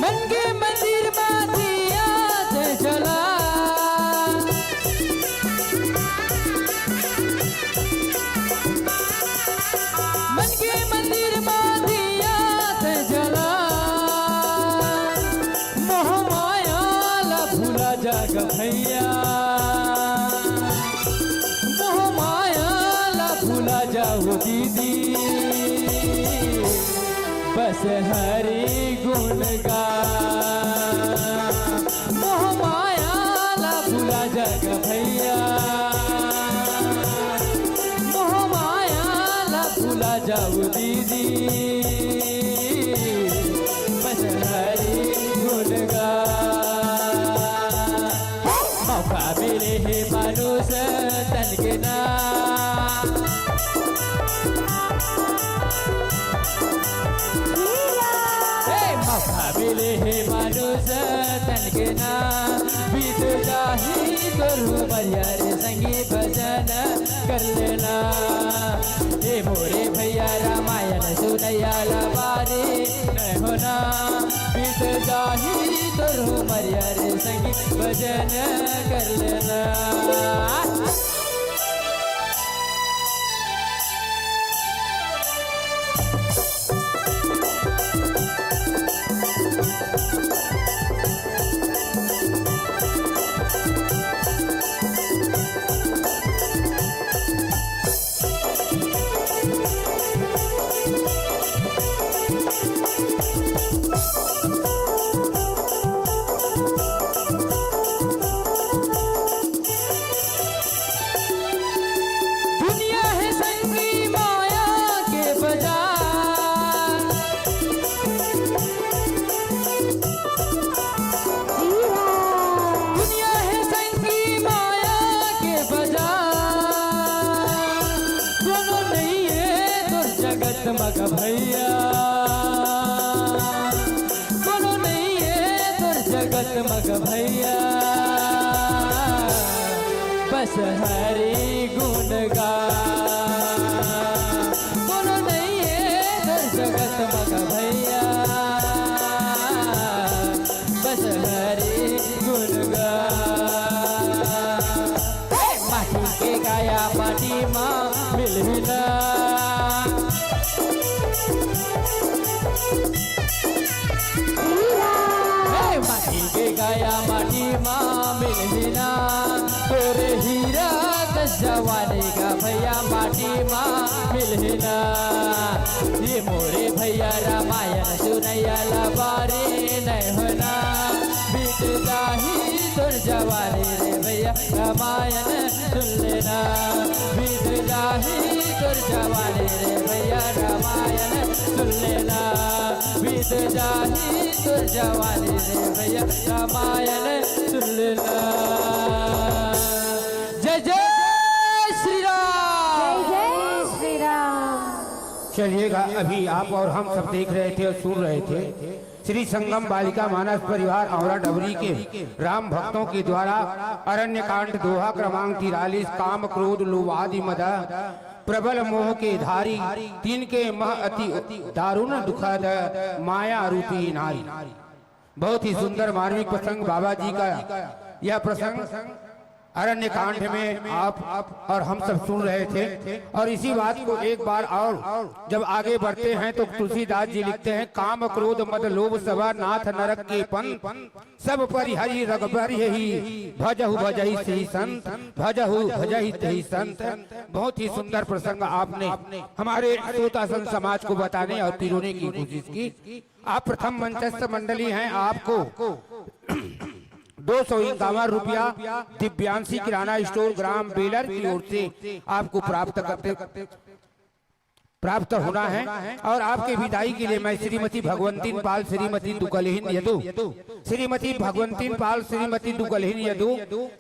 मन के मंदिर में दिया जला, मन के मंदिर में दिया जला, मोह माया ला भूला जाग भैया, मोह माया ला भूला जाओ दीदी। बस हरि गुण गा, मोह माया ला भूला जग भैया, मोह माया ला भूला जाओ मिले हे मानुष तन के ना मौका मिले हे मानुष तन के ना बीत जाही गुरु मरिया रे संगी भजन कर लेना हे मोरे भैया रामायण सुनैया लबारे न होना बीत जाही गुरु मरिया रे संगी भजन कर लेना। मग भैया बोलो नहीं है तुर जगत मग भैया बस हरि गुण गा बोलो नहीं है तुर जगत मग भैया बस हरि गुण गा माटी के गाया माटी माँ मिलना माटी के गाया माटी माँ मिलना तोरे हीरा दस जवानी का भैया माटी माँ मिलना ये मोरे भैया रामायण सुनैया लबारे नहीं होना बीत जाही तुर जवानी रे भैया रामायण सुन लेना बीत जाही तुर जवानी रे भैया रामायण सुन लेना बीत जाही तुर जवानी रे भैया रामायण सुन लेना। जय जय श्री राम। जय श्री राम। चलिएगा, अभी आप और हम सब देख रहे थे और सुन रहे थे श्री संगम बालिका मानस परिवार औरा डबरी के राम भक्तों के द्वारा अरण्य कांड दोहा क्रमांक 43 काम क्रोध लोभादि मद प्रबल मोह के धारी तीन के मह अति दारुण दुखद माया रूपी नारी। बहुत ही सुंदर मार्मिक प्रसंग बाबा जी का यह प्रसंग अरण्य कांड में आप और हम सब सुन रहे थे। और इसी बात को एक बार और जब आगे बढ़ते हैं तो तुलसीदास जी लिखते हैं काम क्रोध मद लोभ सभा नाथ नरक के पन सब परिहरि रघुबर ही भजहु भजहि सही संत भजहु भजहि तहि संत। बहुत ही सुंदर प्रसंग आपने हमारे श्रोता संत समाज को बताने और पिरोने की कोशिश की। आप प्रथम मंचस्थ मंडली हैं, आपको 251 रुपया दिव्यांशी किराना स्टोर ग्राम बेलर की ओर से आपको प्राप्त होना है। और आपके विदाई के लिए मैं श्रीमती भगवंतीन पाल श्रीमती दुकलहीन यदु श्रीमती भगवंतीन पाल श्रीमती दुकलहीन यदु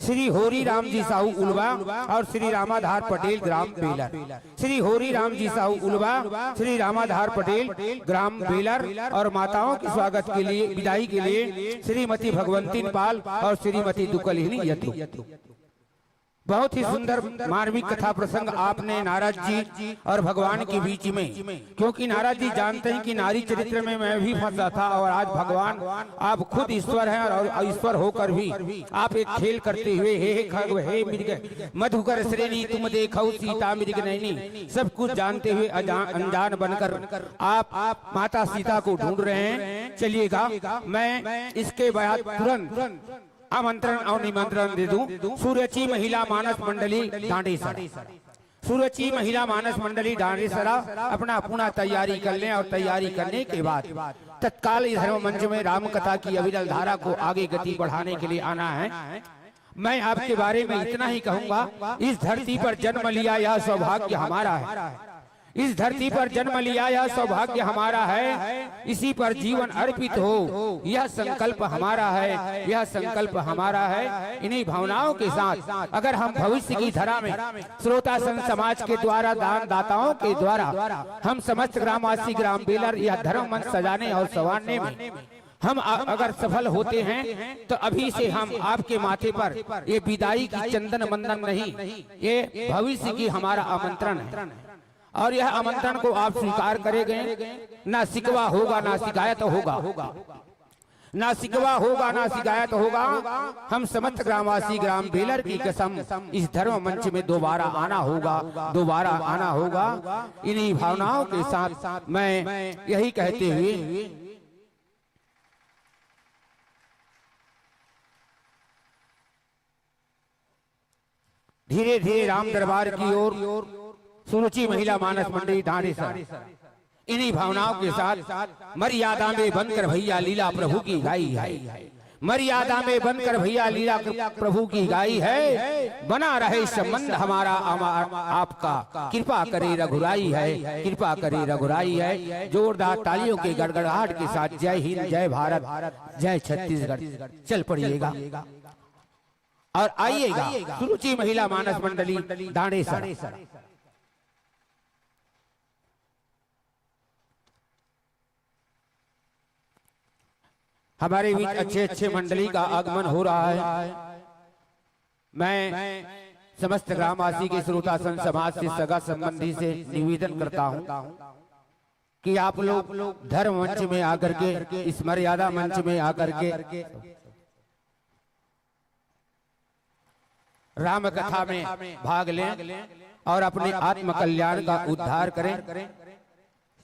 श्री होरी राम जी साहू उलवा और श्री रामाधार पटेल ग्राम बेलर श्री होरी राम जी साहू उलवा श्री रामाधार पटेल ग्राम बेलर और माताओं के स्वागत के लिए विदाई के लिए श्रीमती भगवंतीन पाल और श्रीमती दुकलहीन यदु। बहुत ही सुंदर मार्मिक कथा प्रसंग आपने नारद जी और भगवान के बीच में, क्योंकि नारद जी जानते हैं कि नारी चरित्र में मैं भी फंसा था और आज भगवान आप खुद ईश्वर हैं और ईश्वर होकर भी आप एक खेल करते हुए हे खग हे मृग मधुकर श्रेणी तुम देखो सीता मृग नैनी सब कुछ जानते हुए अनजान बनकर आप माता सीता को ढूंढ रहे हैं। चलिएगा, मैं इसके बाद तुरंत आमंत्रण और निमंत्रण दे दूं। सूरची महिला मानस मंडली डांडेसरा सूरची महिला मानस मंडली डांडेसरा अपना पुनः तैयारी कर लें और तैयारी करने के बाद तत्काल इस धर्म मंच में राम कथा की अविरल धारा को आगे गति बढ़ाने के लिए आना है। मैं आपके बारे में इतना ही कहूंगा, इस धरती पर जन्म लिया यह सौभाग्य हमारा है। इस धरती पर जन्म लिया यह सौभाग्य हमारा है, इसी पर जीवन अर्पित हो यह संकल्प हमारा है, यह संकल्प हमारा है। इन्हीं भावनाओं के साथ अगर हम भविष्य की धरा में श्रोता संत समाज के द्वारा दान दाताओं के द्वारा हम समस्त ग्रामवासी ग्राम बेलर यह धर्म मंच सजाने और संवारने में हम अगर सफल होते हैं तो अभी से हम आपके माथे पर ये विदाई की चंदन मंदन नहीं, ये भविष्य की हमारा आमंत्रण है और यह आमंत्रण को आप स्वीकार करेंगे। ना शिकवा होगा ना शिकायत होगा, ना शिकवा होगा ना शिकायत होगा। हम समस्त ग्रामवासी ग्राम बेलर की कसम इस धर्म मंच में दोबारा आना होगा, दोबारा आना होगा। इन्हीं भावनाओं के साथ मैं यही कहते हुए धीरे धीरे राम दरबार की ओर सुरुचि महिला मानस मंडली ढांढेसर इन्हीं भावनाओं के साथ मर्यादा में बनकर भैया लीला प्रभु की गाई है, मर्यादा में बनकर भैया लीला प्रभु की गाई है। बना रहे संबंध हमारा आपका, कृपा करे रघुराई है, कृपा करे रघुराई है। जोरदार तालियों के गड़गड़ाहट के साथ जय हिंद, जय भारत, जय छत्तीसगढ़ चल पड़िएगा और आइएगा सुरुचि महिला मानस मंडली ढांढेसर। हमारे बीच अच्छे अच्छे मंडली का आगमन हो रहा है। मैं समस्त ग्रामवासी के श्रोता संत समाज से सगा संबंधी से निवेदन करता हूं कि आप लोग धर्म मंच में आकर के, इस मर्यादा मंच में आकर के राम कथा में भाग लें और अपने आत्म कल्याण का उद्धार करें।